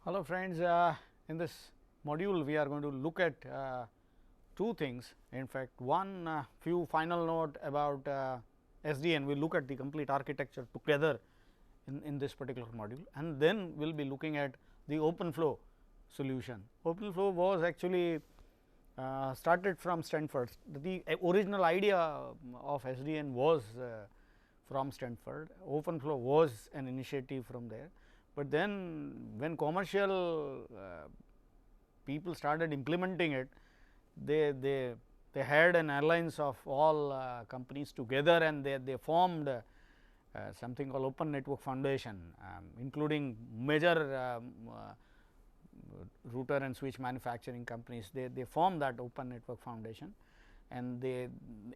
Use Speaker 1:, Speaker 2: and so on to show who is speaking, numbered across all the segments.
Speaker 1: Hello friends, in this module we are going to look at two things. In fact, one few final note about SDN. We will look at the complete architecture together in this particular module, and then we will be looking at the OpenFlow solution. OpenFlow was actually started from Stanford. The original idea of SDN was from Stanford. OpenFlow was an initiative from there, but then when commercial people started implementing it, they had an alliance of all companies together, and they formed something called Open Network Foundation, including major router and switch manufacturing companies. They formed that Open Network Foundation, and they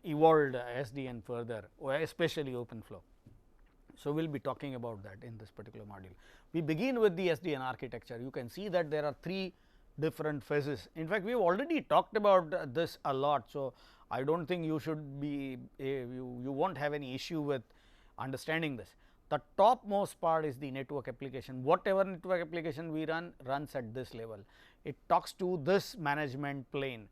Speaker 1: evolved SDN further, especially OpenFlow. So, we will be talking about that in this particular module. We begin with the SDN architecture. You can see that there are three different phases. In fact, we have already talked about this a lot. So, I do not think you should be you will not have any issue with understanding this. The topmost part is the network application. Whatever network application we runs at this level. It talks to this management plane,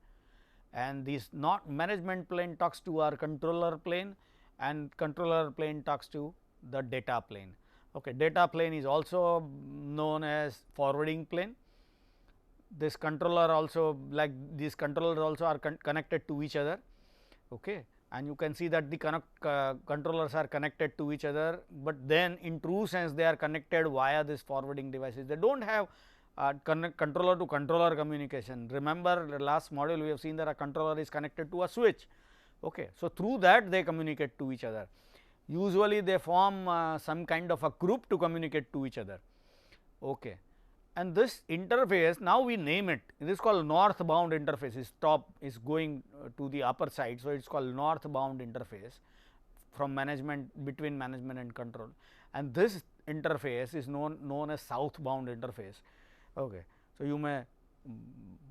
Speaker 1: and this not management plane talks to our controller plane, and controller plane talks to the data plane. Okay. Data plane is also known as forwarding plane. This controller also, like these controllers also are connected to each other. Okay. And you can see that the controllers are connected to each other, but then in true sense they are connected via this forwarding devices. They do not have controller to controller communication. Remember, the last module we have seen that a controller is connected to a switch. Okay. So, through that they communicate to each other. Usually they form some kind of a group to communicate to each other. Okay. And this interface, now we name it, it is called northbound interface. Is top is going to the upper side. So, it is called northbound interface from management, between management and control, and this interface is known as southbound interface. Okay. So, you may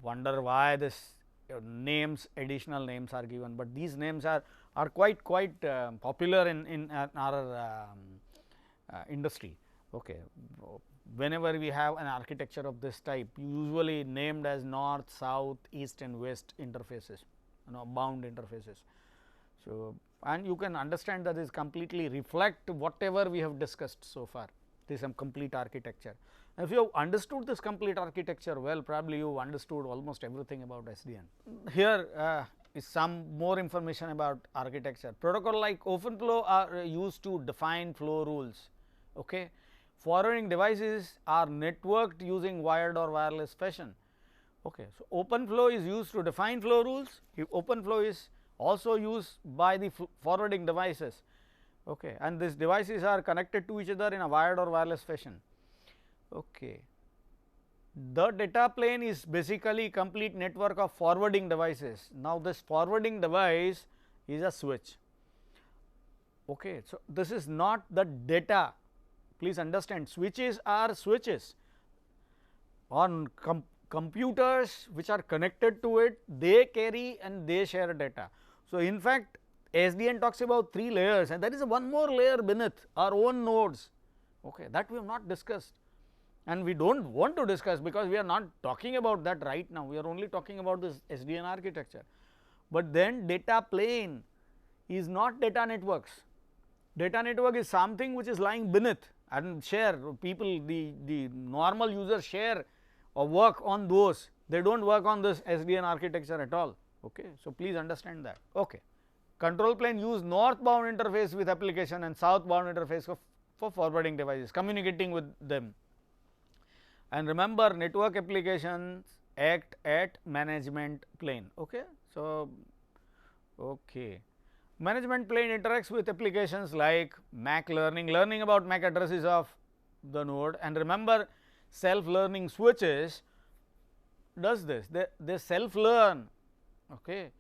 Speaker 1: wonder why this names, additional names are given, but these names are quite popular in our industry. Okay. Whenever we have an architecture of this type, usually named as north, south, east and west interfaces, bound interfaces. So, and you can understand that this completely reflect whatever we have discussed so far. This is some complete architecture. If you have understood this complete architecture well, probably you have understood almost everything about SDN. Here is some more information about architecture. Protocol like OpenFlow are used to define flow rules. Okay. Forwarding devices are networked using wired or wireless fashion. Okay. So, OpenFlow is used to define flow rules. OpenFlow is also used by the forwarding devices. Okay. And these devices are connected to each other in a wired or wireless fashion. Okay. The data plane is basically complete network of forwarding devices. Now, this forwarding device is a switch. Okay. So, this is not the data. Please understand, switches are switches. On computers which are connected to it, they carry and they share data. So, in fact, SDN talks about 3 layers, and there is one more layer beneath, our own nodes. Okay. That we have not discussed, and we do not want to discuss, because we are not talking about that right now. We are only talking about this SDN architecture, but then data plane is not data networks. Data network is something which is lying beneath and share people, the normal users share or work on those. They do not work on this SDN architecture at all. Okay. So, please understand that. Okay. Control plane use northbound interface with application and southbound interface for forwarding devices, communicating with them. And remember, network applications act at management plane. Okay. So, okay. Management plane interacts with applications like MAC learning about MAC addresses of the node, and remember, self learning switches does this, they self learn. Okay.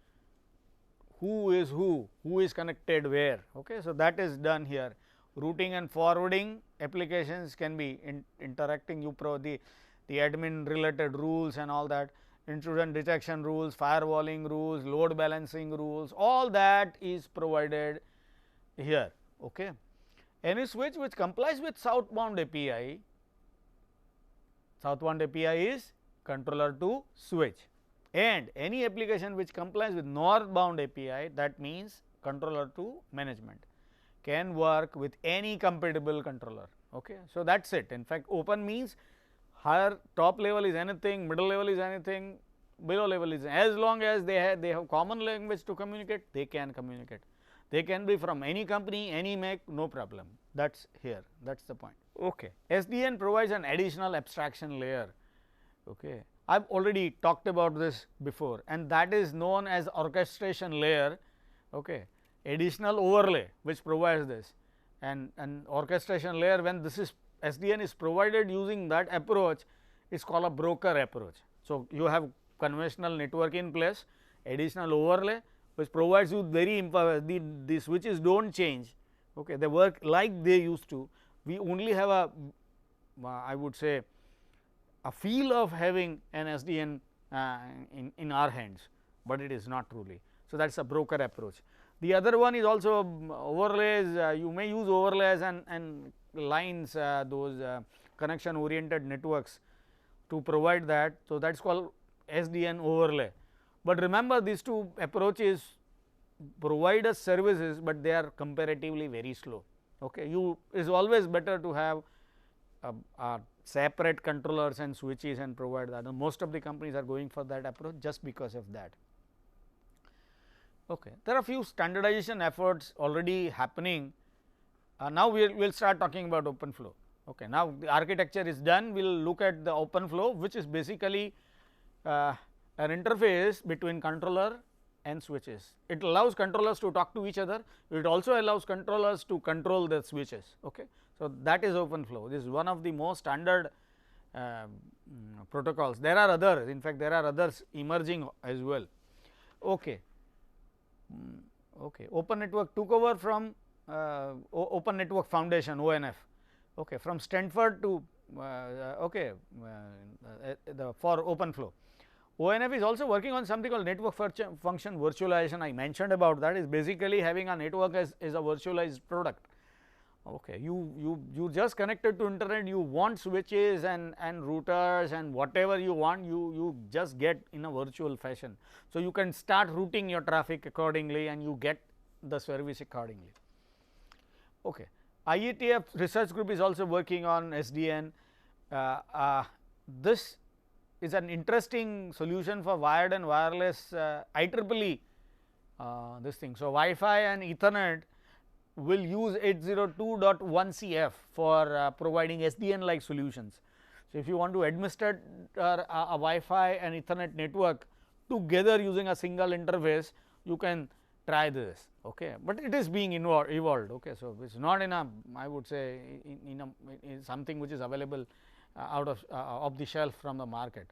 Speaker 1: Who is connected where. Okay. So, that is done here. Routing and forwarding applications can be interacting, the admin related rules and all that, intrusion detection rules, firewalling rules, load balancing rules, all that is provided here. Okay. Any switch which complies with southbound API Southbound API is controller to switch, and any application which complies with northbound API, that means controller to management, can work with any compatible controller. Okay. So, that is it. In fact, open means higher top level is anything, middle level is anything, below level is, as long as they have common language to communicate, they can communicate. They can be from any company, any make, no problem. That is here, that is the point. Okay. SDN provides an additional abstraction layer. Okay. I have already talked about this before, and that is known as orchestration layer. Okay. Additional overlay which provides this, and orchestration layer, when this is SDN is provided using that approach, is called a broker approach. So, you have conventional network in place, additional overlay which provides you very the switches do not change. Okay. They work like they used to. We only have a I would say a feel of having an SDN in our hands, but it is not truly. So, that is a broker approach. The other one is also overlays. You may use overlays and lines, those connection oriented networks to provide that. So, that is called SDN overlay. But remember, these two approaches provide us services, but they are comparatively very slow. Okay. You is always better to have separate controllers and switches and provide that. And most of the companies are going for that approach just because of that. Okay. There are few standardization efforts already happening. Now, we will start talking about OpenFlow. Okay. Now, the architecture is done, we will look at the OpenFlow, which is basically an interface between controller and switches. It allows controllers to talk to each other, it also allows controllers to control the switches. Okay. So, that is OpenFlow. This is one of the most standard protocols. There are others, in fact, there are others emerging as well. Okay. Okay. Open Network took over from Open Network Foundation, ONF, okay, from Stanford to for OpenFlow. ONF is also working on something called network function virtualization. I mentioned about that, is basically having a network as a virtualized product. Okay. You just connected to internet, you want switches and routers and whatever you want, you just get in a virtual fashion. So, you can start routing your traffic accordingly and you get the service accordingly. Okay. IETF research group is also working on SDN. This is an interesting solution for wired and wireless IEEE this thing. So, Wi-Fi and Ethernet will use 802.1cf for providing SDN like solutions. So, if you want to administer a Wi-Fi and Ethernet network together using a single interface, you can try this. Okay. But it is being evolved. Okay. So, it is not in a, I would say in something which is available out of off the shelf from the market.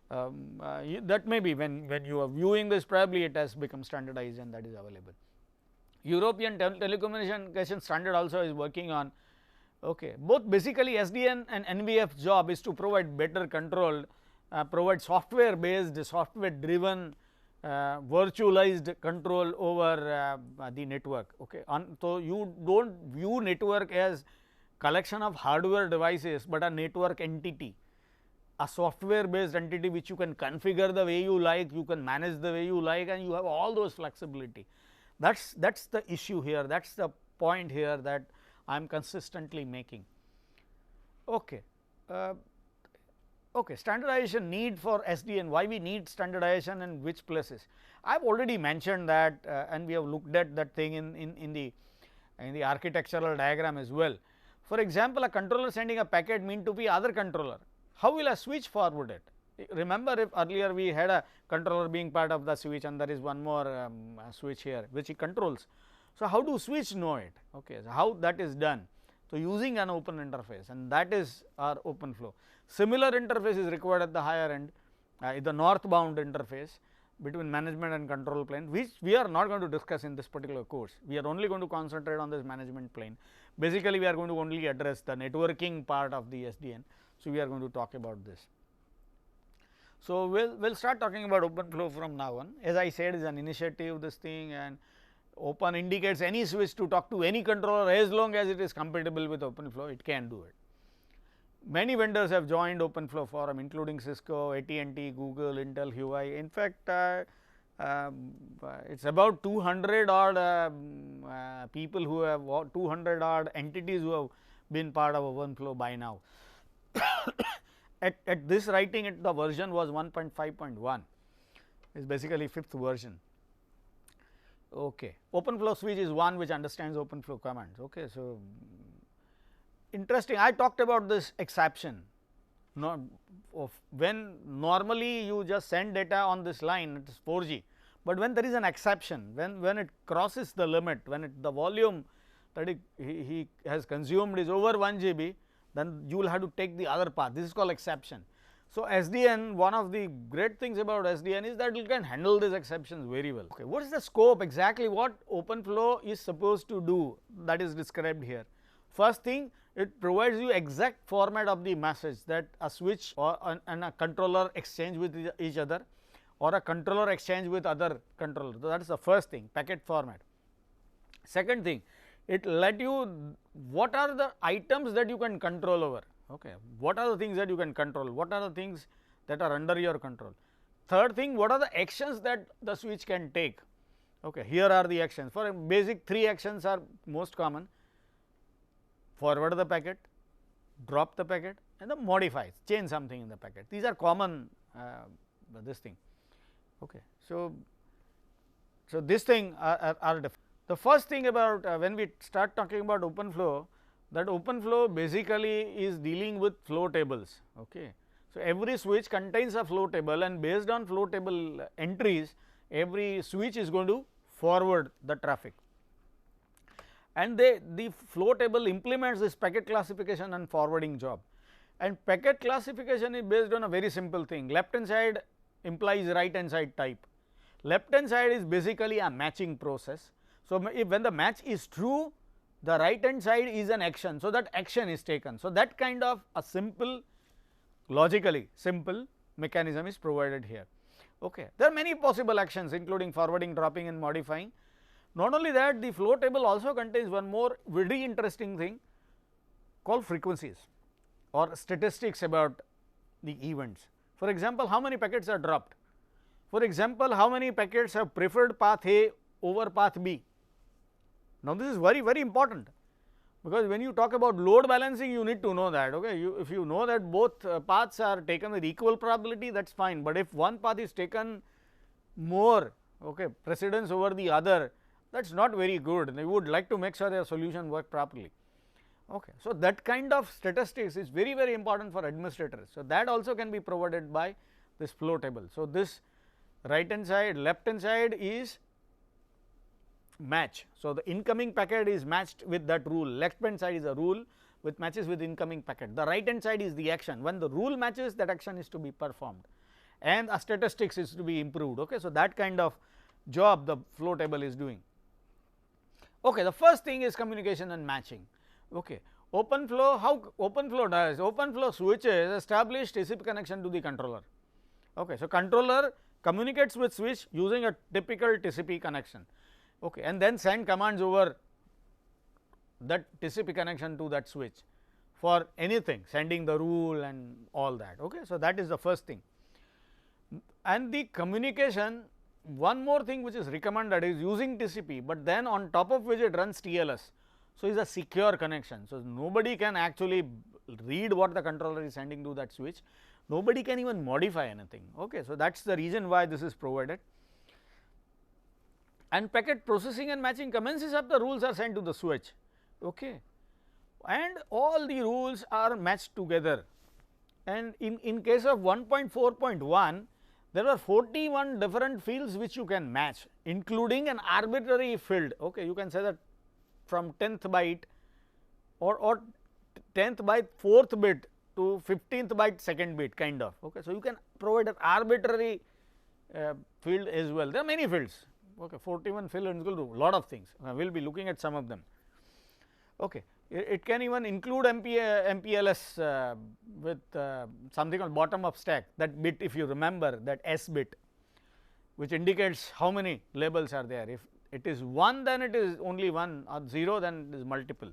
Speaker 1: That may be when you are viewing this, probably it has become standardized and that is available. European telecommunication standard also is working on. Okay. Both basically SDN and NBF job is to provide better control, provide software based, software driven virtualized control over the network. Okay. So, you do not view network as collection of hardware devices, but a network entity, a software based entity which you can configure the way you like, you can manage the way you like, and you have all those flexibility. That is the issue here, that is the point here that I am consistently making. Okay. Okay. Standardization need for SDN, why we need standardization and which places. I have already mentioned that and we have looked at that thing in the architectural diagram as well. For example, a controller sending a packet mean to be other controller, how will a switch forward it? Remember, if earlier we had a controller being part of the switch and there is one more switch here which it controls. So, how do switch know it? Okay. So, how that is done? So, using an open interface, and that is our OpenFlow. Similar interface is required at the higher end, the northbound interface between management and control plane, which we are not going to discuss in this particular course. We are only going to concentrate on this management plane. Basically, we are going to only address the networking part of the SDN. So, we are going to talk about this. So, we will start talking about OpenFlow from now on. As I said, is an initiative this thing, and open indicates any switch to talk to any controller as long as it is compatible with OpenFlow, it can do it. Many vendors have joined OpenFlow forum, including Cisco, AT&T, Google, Intel, Huawei. In fact, it's about 200 odd people who have 200 odd entities who have been part of OpenFlow by now. At this writing, the version was 1.5.1. Is basically 5th version. Okay. OpenFlow switch is one which understands OpenFlow commands. Okay. So, interesting, I talked about this exception. Not of when normally you just send data on this line, it is 4G, but when there is an exception, when it crosses the limit, when the volume that he has consumed is over 1 GB, then you will have to take the other path. This is called exception. So, SDN, one of the great things about SDN is that it can handle these exceptions very well. Okay. What is the scope exactly? What OpenFlow is supposed to do, that is described here. First thing, it provides you exact format of the message that a switch or and a controller exchange with each other, or a controller exchange with other controller. So, that is the first thing, packet format. Second thing, it let you what are the items that you can control over. Okay. What are the things that you can control, what are the things that are under your control. Third thing, what are the actions that the switch can take. Okay. Here are the actions. For a basic 3 actions are most common: forward the packet, drop the packet, and the modify, change something in the packet. These are common this thing. Okay. So, this thing are different. The first thing about when we start talking about OpenFlow, that OpenFlow basically is dealing with flow tables. Okay. So, every switch contains a flow table, and based on flow table entries, every switch is going to forward the traffic, and the flow table implements this packet classification and forwarding job. And packet classification is based on a very simple thing: left hand side implies right hand side type. Left hand side is basically a matching process. So, if when the match is true, the right hand side is an action. So, that action is taken. So, that kind of a simple, logically simple mechanism is provided here. Okay. There are many possible actions, including forwarding, dropping, and modifying. Not only that, the flow table also contains one more very interesting thing called frequencies or statistics about the events. For example, how many packets are dropped? For example, how many packets have preferred path A over path B? Now, this is very, very important, because when you talk about load balancing, you need to know that. Okay. If you know that both paths are taken with equal probability, that is fine, but if one path is taken more precedence over the other, that is not very good. You would like to make sure your solution work properly. Okay. So, that kind of statistics is very, very important for administrators. So, that also can be provided by this flow table. So, this right hand side, left hand side is match. So, the incoming packet is matched with that rule, left hand side is a rule which matches with incoming packet. The right hand side is the action. When the rule matches, that action is to be performed, and a statistics is to be improved. Okay. So, that kind of job the flow table is doing. Okay. The first thing is communication and matching. Okay. OpenFlow, how OpenFlow does? OpenFlow switches establish TCP connection to the controller. Okay. So, controller communicates with switch using a typical TCP connection. Okay, and then send commands over that TCP connection to that switch for anything, sending the rule and all that. Okay. So, that is the first thing. And the communication, one more thing which is recommended is using TCP, but then on top of which it runs TLS. So, is a secure connection. So, nobody can actually read what the controller is sending to that switch, nobody can even modify anything. Okay. So, that is the reason why this is provided. And packet processing and matching commences up, the rules are sent to the switch. Okay. And all the rules are matched together, and in case of 1.4.1, there are 41 different fields which you can match, including an arbitrary field. Okay. You can say that from 10th byte or 10th by 4th bit to 15th byte 2nd bit kind of. Okay. So, you can provide an arbitrary field as well. There are many fields. Okay, 41 fields will do a lot of things. We will be looking at some of them. Okay. It can even include MPLS with something on bottom of stack, that bit, if you remember, that S bit, which indicates how many labels are there. If it is 1, then it is only 1, or 0, then it is multiple.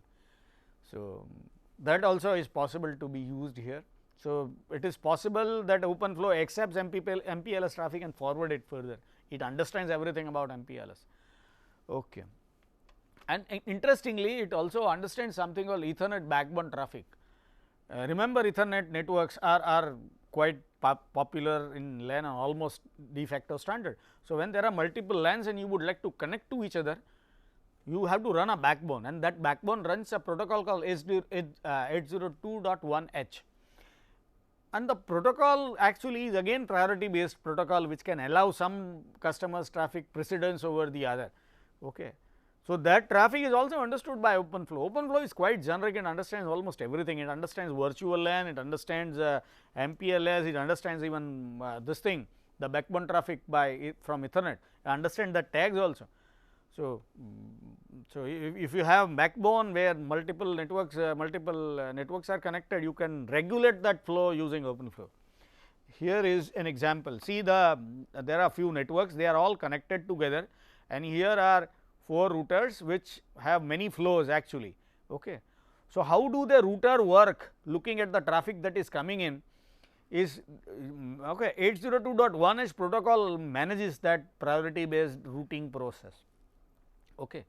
Speaker 1: So, that also is possible to be used here. So, it is possible that OpenFlow accepts MPLS traffic and forward it further. It understands everything about MPLS. Okay. And interestingly, it also understands something called Ethernet backbone traffic. Remember, Ethernet networks are quite popular in LAN and almost de facto standard. So, when there are multiple LANs and you would like to connect to each other, you have to run a backbone, and that backbone runs a protocol called 802.1h. And the protocol actually is again priority based protocol, which can allow some customers traffic precedence over the other. Okay. So, that traffic is also understood by OpenFlow. OpenFlow is quite generic and understands almost everything. It understands virtual LAN, it understands MPLS, it understands even this thing, the backbone traffic from Ethernet, it understands the tags also. So, if you have backbone where multiple networks are connected, you can regulate that flow using OpenFlow. Here is an example. See, there are few networks, they are all connected together, and here are 4 routers which have many flows actually. Okay. So, how do the router work looking at the traffic that is coming in is okay, 802.1h protocol manages that priority based routing process. Okay.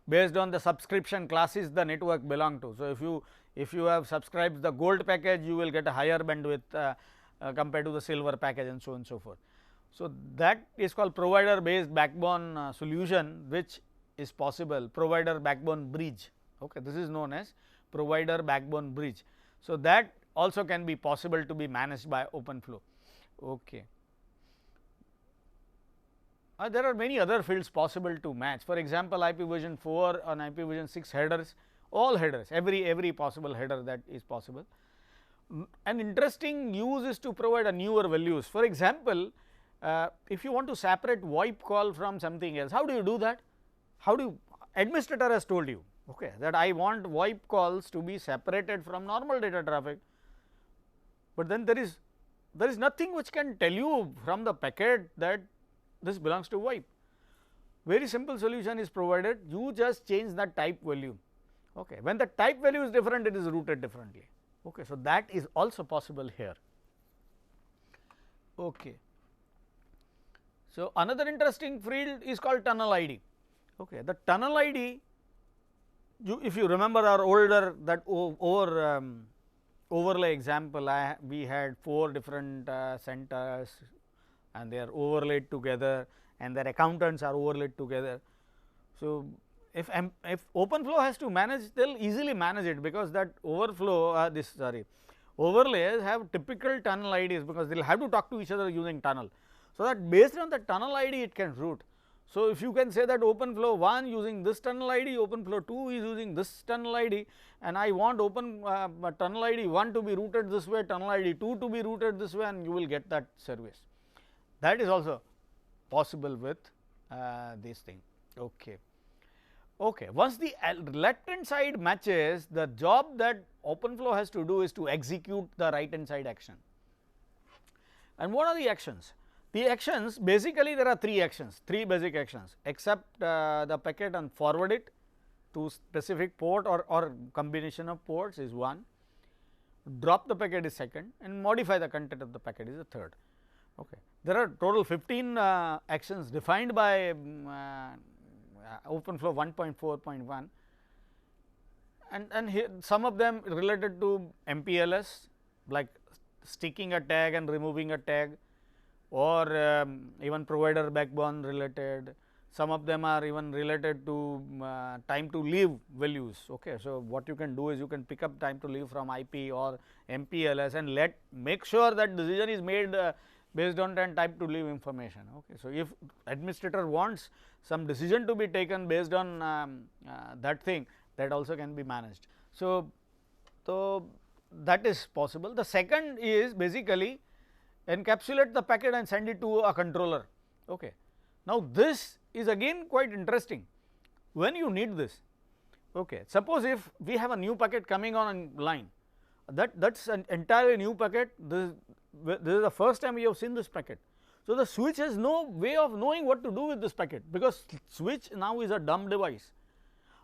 Speaker 1: Based on the subscription classes the network belong to. So, if you have subscribed the gold package, you will get a higher bandwidth compared to the silver package, and so on and so forth. So, that is called provider based backbone solution, which is possible, provider backbone bridge. Okay. This is known as provider backbone bridge. So, that also can be possible to be managed by OpenFlow. Okay. There are many other fields possible to match. For example, IP version 4 and IP version 6 headers, all headers, every possible header that is possible. An interesting use is to provide a newer values. For example, if you want to separate VoIP call from something else, how do you do that? How do you, administrator has told you, okay, that I want VoIP calls to be separated from normal data traffic, but then there is nothing which can tell you from the packet that this belongs to VoIP. Very simple solution is provided, you just change the type value. Okay. When the type value is different, it is routed differently. Okay. So, that is also possible here. Okay. So, another interesting field is called tunnel ID. Okay. The tunnel ID, if you remember our older that overlay example, we had 4 different centers and they are overlaid together and their accountants are overlaid together. So, if OpenFlow has to manage, they will easily manage it, because that overlays have typical tunnel IDs, because they will have to talk to each other using tunnel. So, that based on the tunnel ID it can route. So, if you can say that OpenFlow 1 using this tunnel ID, OpenFlow 2 is using this tunnel ID, and I want tunnel ID 1 to be routed this way, tunnel ID 2 to be routed this way, and you will get that service. That is also possible with this thing. Okay. Okay. Once the left hand side matches, the job that OpenFlow has to do is to execute the right hand side action. And what are the actions? The actions, basically there are 3 actions, 3 basic actions: accept the packet and forward it to specific port or combination of ports is 1, drop the packet is 2nd, and modify the content of the packet is the 3rd. Okay. There are total 15 actions defined by OpenFlow 1.4.1, and here some of them related to MPLS, like sticking a tag and removing a tag, or even provider backbone related. Some of them are even related to time to leave values. Okay. So, what you can do is you can pick up time to leave from IP or MPLS and make sure that decision is made based on time to leave information. Okay. So, if administrator wants some decision to be taken based on that thing, that also can be managed. So, that is possible. The second is basically encapsulate the packet and send it to a controller. Okay. Now, this is again quite interesting when you need this. Okay. Suppose if we have a new packet coming on line, that is an entirely new packet. This is the first time we have seen this packet. So, the switch has no way of knowing what to do with this packet, because switch now is a dumb device.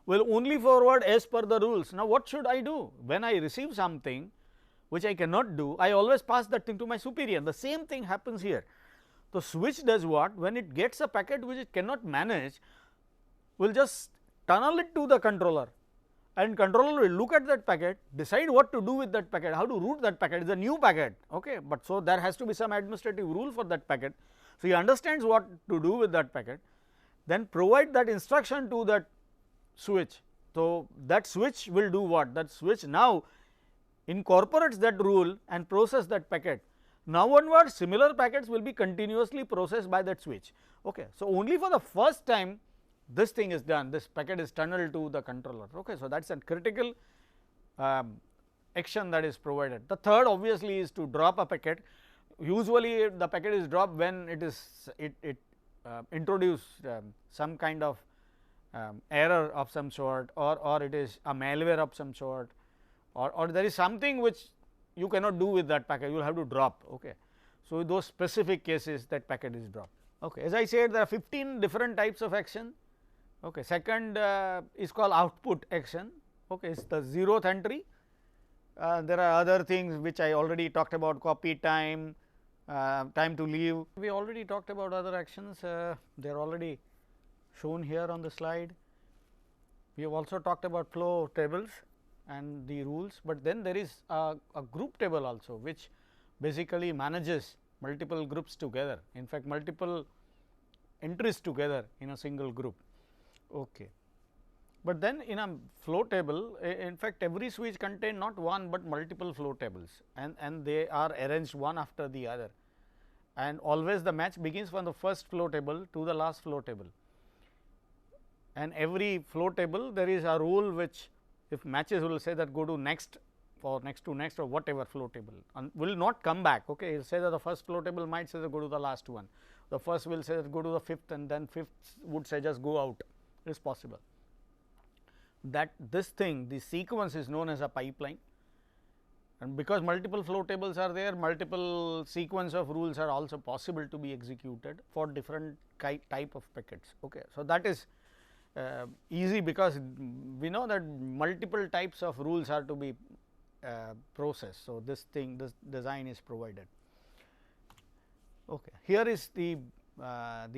Speaker 1: will only forward as per the rules. Now, what should I do? When I receive something which I cannot do, I always pass that thing to my superior. The same thing happens here. The switch does what? When it gets a packet which it cannot manage, will just tunnel it to the controller, and controller will look at that packet, decide what to do with that packet, how to route that packet. It is a new packet, okay. But so there has to be some administrative rule for that packet. So, he understands what to do with that packet, then provide that instruction to that switch. So, that switch will do what? That switch now incorporates that rule and process that packet. Now, onwards similar packets will be continuously processed by that switch. Okay. So, only for the first time this thing is done, this packet is tunneled to the controller. Okay. So, that is a critical action that is provided. The third obviously is to drop a packet. Usually the packet is dropped when it is introduce some kind of error of some sort, or it is a malware of some sort, or there is something which you cannot do with that packet, you will have to drop. Okay. So, those specific cases that packet is dropped. Okay. As I said, there are 15 different types of action. Okay. Second is called output action. Okay. It is the 0th entry. There are other things which I already talked about, copy time, time to leave. We already talked about other actions, they are already shown here on the slide. We have also talked about flow tables and the rules, but then there is a group table also, which basically manages multiple groups together, in fact multiple entries together in a single group. Okay. But then in a flow table, in fact every switch contain not one but multiple flow tables, and they are arranged one after the other, and always the match begins from the first flow table to the last flow table, and every flow table there is a rule which if matches will say that go to next or next to next or whatever flow table, and will not come back. Okay. It will say that the first flow table might say that go to the last one, the first will say that go to the fifth, and then fifth would say just go out. It is possible that this thing, the sequence is known as a pipeline, and because multiple flow tables are there, multiple sequence of rules are also possible to be executed for different type of packets. Okay. So, that is easy because we know that multiple types of rules are to be processed. So, this design is provided. Okay. Here is the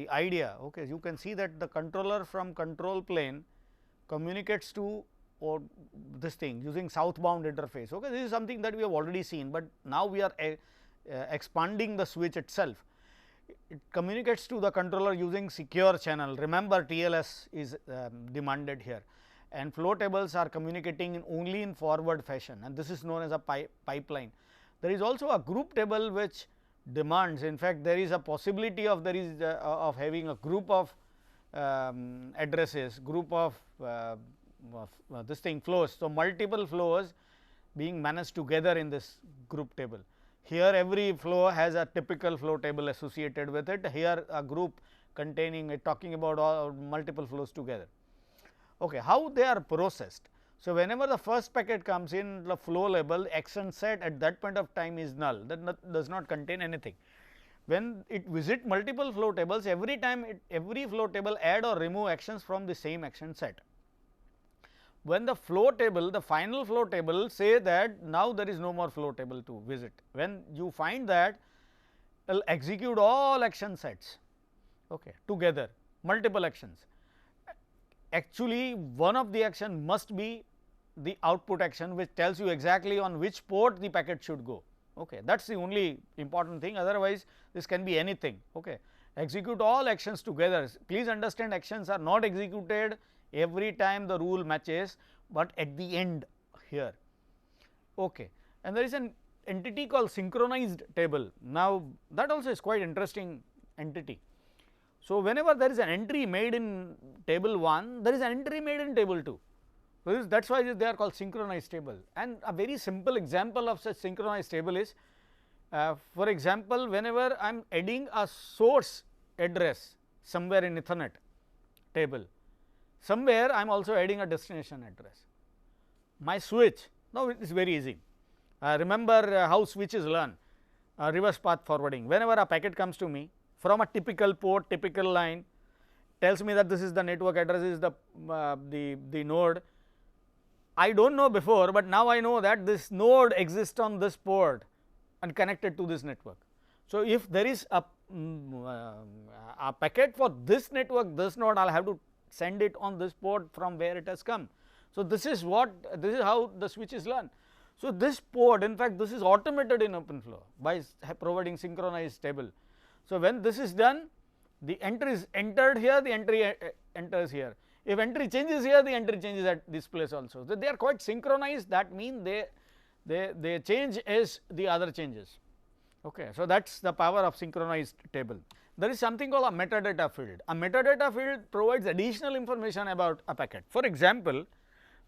Speaker 1: idea. Okay. You can see that the controller from control plane communicates to or this thing using southbound interface. Okay. This is something that we have already seen, but now we are expanding the switch itself. It communicates to the controller using secure channel. Remember, TLS is demanded here, and flow tables are communicating only in forward fashion, and this is known as a pipeline. There is also a group table which demands, in fact, there is a possibility of having a group of addresses, group of this thing flows. So, multiple flows being managed together in this group table. Here every flow has a typical flow table associated with it. Here a group containing talking about all multiple flows together. Okay. How they are processed? So, whenever the first packet comes in, the flow label action set at that point of time is null, that does not contain anything. When it visit multiple flow tables, every time every flow table add or remove actions from the same action set. When the flow table, the final flow table say that now there is no more flow table to visit. When you find that, it will execute all action sets, okay, together, multiple actions. Actually, one of the action must be the output action, which tells you exactly on which port the packet should go. Okay. That is the only important thing, otherwise this can be anything. Okay. Execute all actions together. Please understand, actions are not executed every time the rule matches, but at the end here. Okay. And there is an entity called synchronized table. Now, that also is quite interesting entity. So, whenever there is an entry made in table 1, there is an entry made in table 2. So, that is why they are called synchronized table. And a very simple example of such synchronized table is, for example, whenever I am adding a source address somewhere in Ethernet table, somewhere I am also adding a destination address. My switch, now it is very easy. Remember how switches learn, reverse path forwarding. Whenever a packet comes to me from a typical port, typical line, tells me that this is the network address, is the node. I do not know before, but now I know that this node exists on this port and connected to this network. So, if there is a packet for this network, this node, I will have to send it on this port from where it has come. So, this is how the switch is learned. So, this port, in fact, this is automated in OpenFlow by providing synchronized table. So, when this is done, the entry is entered here, the entry enters here. If entry changes here, the entry changes at this place also. So, they are quite synchronized, that means they change as the other changes. Okay. So, that is the power of synchronized table. There is something called a metadata field. A metadata field provides additional information about a packet. For example,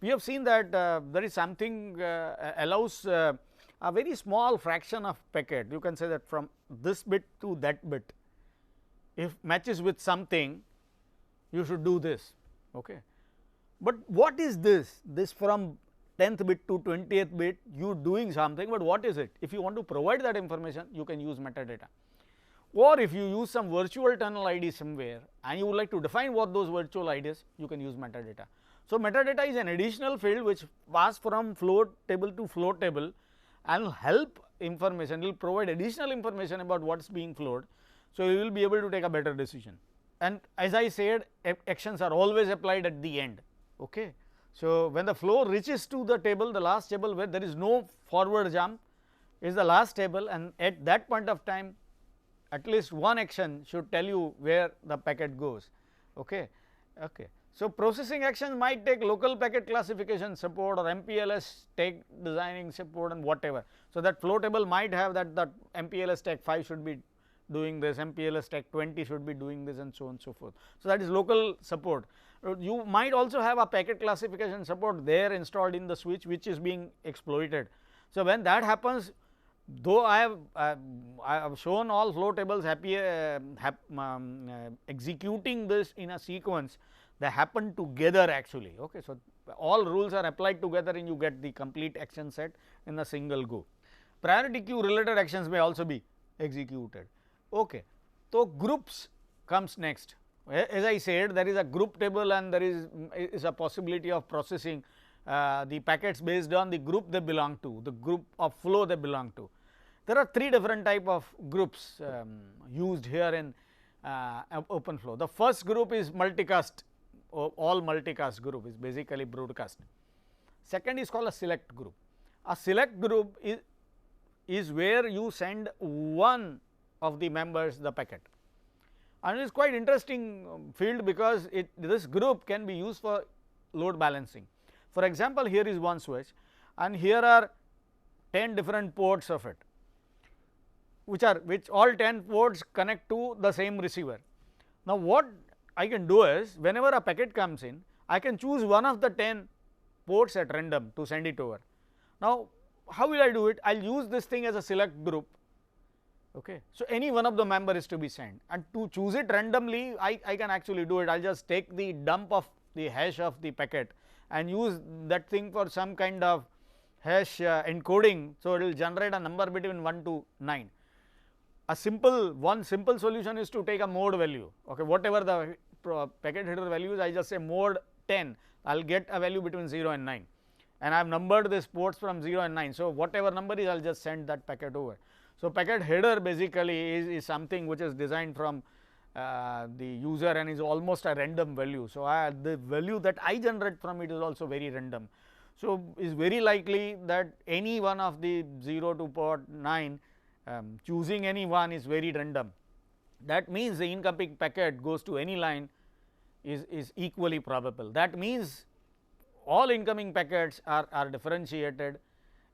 Speaker 1: we have seen that there is something allows a very small fraction of packet, you can say that from this bit to that bit, if matches with something, you should do this. Okay. But what is this? This from 10th bit to 20th bit, you doing something, but what is it? If you want to provide that information, you can use metadata. Or if you use some virtual tunnel ID somewhere and you would like to define what those virtual IDs, you can use metadata. So, metadata is an additional field which pass from float table to float table and will help information, will provide additional information about what is being flowed. So, you will be able to take a better decision. And as I said, actions are always applied at the end. Okay. So, when the flow reaches to the table, the last table where there is no forward jump is the last table, and at that point of time at least one action should tell you where the packet goes. Okay. Okay. So, processing actions might take local packet classification support or MPLS tag designing support and whatever. So, that flow table might have that MPLS tag 5 should be doing this, MPLS tag 20 should be doing this, and so on and so forth. So, that is local support. You might also have a packet classification support there installed in the switch, which is being exploited. So, when that happens, though I have shown all flow tables executing this in a sequence, they happen together actually. Okay. So, all rules are applied together and you get the complete action set in a single go. Priority queue related actions may also be executed. Okay. So, groups comes next. As I said, there is a group table and there is a possibility of processing the packets based on the group they belong to, the group of flow they belong to. There are three different type of groups used here in OpenFlow. The first group is multicast, all multicast group is basically broadcast. Second is called a select group. A select group is where you send one of the members the packet, and it is quite interesting field because this group can be used for load balancing. For example, here is one switch and here are 10 different ports of it, which all 10 ports connect to the same receiver. Now, what I can do is whenever a packet comes in, I can choose one of the 10 ports at random to send it over. Now, how will I do it? I will use this thing as a select group. Okay. So, any one of the member is to be sent, and to choose it randomly I can actually do it. I will just take the dump of the hash of the packet and use that thing for some kind of hash encoding. So, it will generate a number between 1 to 9. One simple solution is to take a mode value. Okay, whatever the packet header value is, I just say mode 10, I will get a value between 0 and 9, and I have numbered these ports from 0 and 9. So, whatever number is, I will just send that packet over. So, packet header basically is something which is designed from the user and is almost a random value. So, the value that I generate from it is also very random. So, is very likely that any one of the 0 to port 9 choosing any one is very random. That means the incoming packet goes to any line is equally probable. That means all incoming packets are differentiated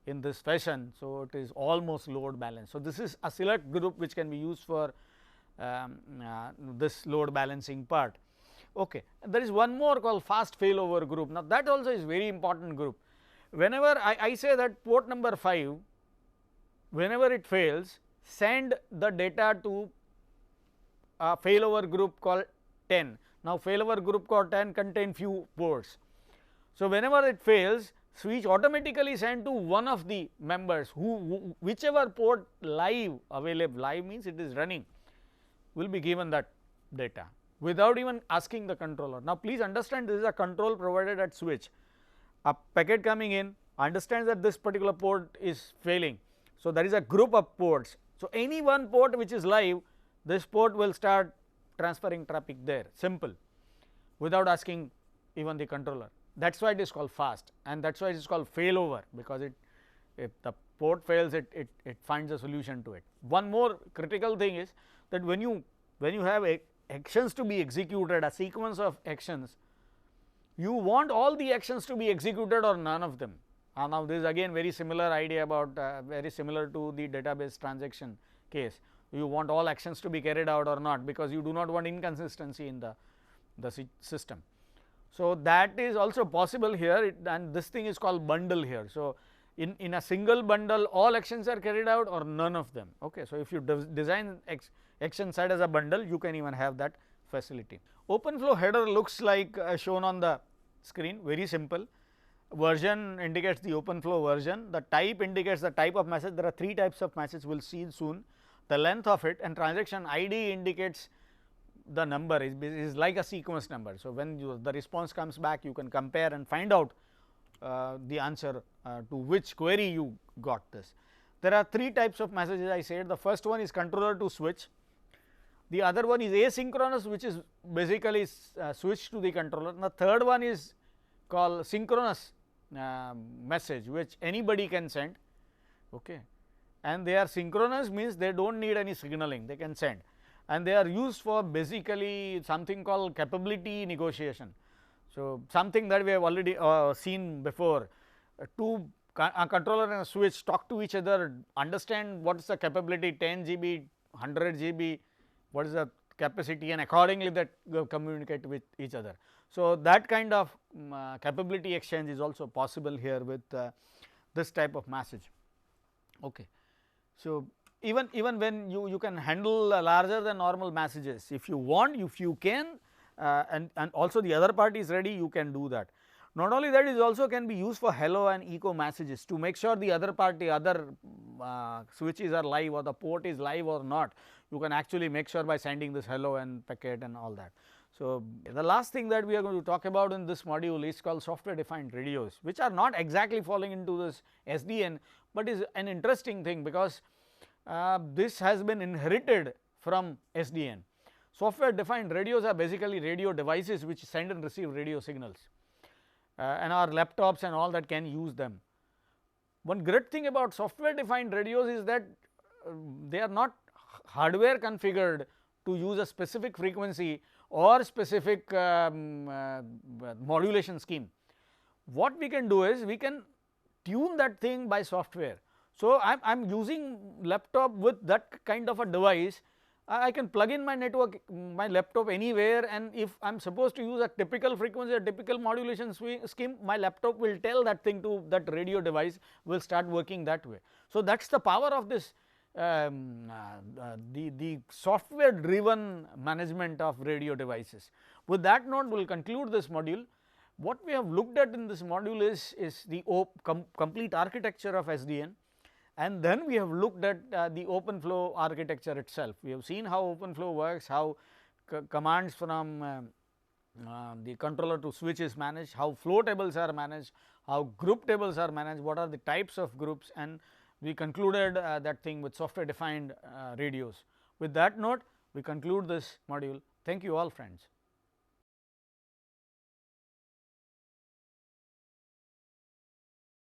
Speaker 1: in this fashion. So, it is almost load balanced. So, this is a select group which can be used for this load balancing part. Okay. There is one more called fast failover group. Now, that also is very important group. Whenever I say that port number 5, whenever it fails, send the data to a failover group called 10. Now, failover group called 10 contain few ports. So, whenever it fails, switch automatically send to one of the members whichever port live available, live means it is running, will be given that data. without even asking the controller. Now, please understand this is a control provided at switch. A packet coming in understands that this particular port is failing. So, there is a group of ports. So, any one port which is live, this port will start transferring traffic there, simple, without asking even the controller. That is why it is called fast, and that is why it is called failover, because if the port fails, it finds a solution to it. One more critical thing is that when you have actions to be executed, a sequence of actions, you want all the actions to be executed or none of them. Now, this is again very similar idea about very similar to the database transaction case. You want all actions to be carried out or not, because you do not want inconsistency in the system. So, that is also possible here, and this thing is called bundle here. So, in a single bundle all actions are carried out or none of them. Okay. So, if you design action set as a bundle, you can even have that facility. OpenFlow header looks like shown on the screen, very simple. Version indicates the OpenFlow version, the type indicates the type of message. There are 3 types of message, we will see soon, the length of it, and transaction ID indicates the number is like a sequence number. So, when the response comes back, you can compare and find out the answer to which query you got this. There are 3 types of messages I said. The first one is controller to switch, the other one is asynchronous, which is basically switch to the controller, and the third one is called synchronous message, which anybody can send, okay. And they are synchronous, means they do not need any signaling, they can send, and they are used for basically something called capability negotiation. So, something that we have already seen before, a controller and a switch talk to each other, understand what is the capability 10 GB, 100 GB, what is the capacity, and accordingly that communicate with each other. So, that kind of capability exchange is also possible here with this type of message. Okay. So, even when you can handle larger than normal messages, if you want, if you can, and also the other party is ready, you can do that. Not only that, it also can be used for hello and echo messages to make sure the other party, other switches are live or the port is live or not. You can actually make sure by sending this hello and packet and all that. So, the last thing that we are going to talk about in this module is called software defined radios, which are not exactly falling into this SDN, but is an interesting thing, because this has been inherited from SDN. Software defined radios are basically radio devices which send and receive radio signals, and our laptops and all that can use them. One great thing about software defined radios is that they are not hardware configured to use a specific frequency or specific modulation scheme. What we can do is we can tune that thing by software. So, I am using laptop with that kind of a device. I can plug in my network, my laptop anywhere, and if I am supposed to use a typical frequency, a typical modulation scheme, my laptop will tell that thing to that radio device, will start working that way. So, that is the power of this the software driven management of radio devices. With that note, we will conclude this module. What we have looked at in this module is the complete architecture of SDN, and then we have looked at the OpenFlow architecture itself. We have seen how OpenFlow works, how commands from the controller to switch is managed, how flow tables are managed, how group tables are managed, what are the types of groups, and we concluded that thing with software defined radios. With that note, we conclude this module. Thank you all, friends.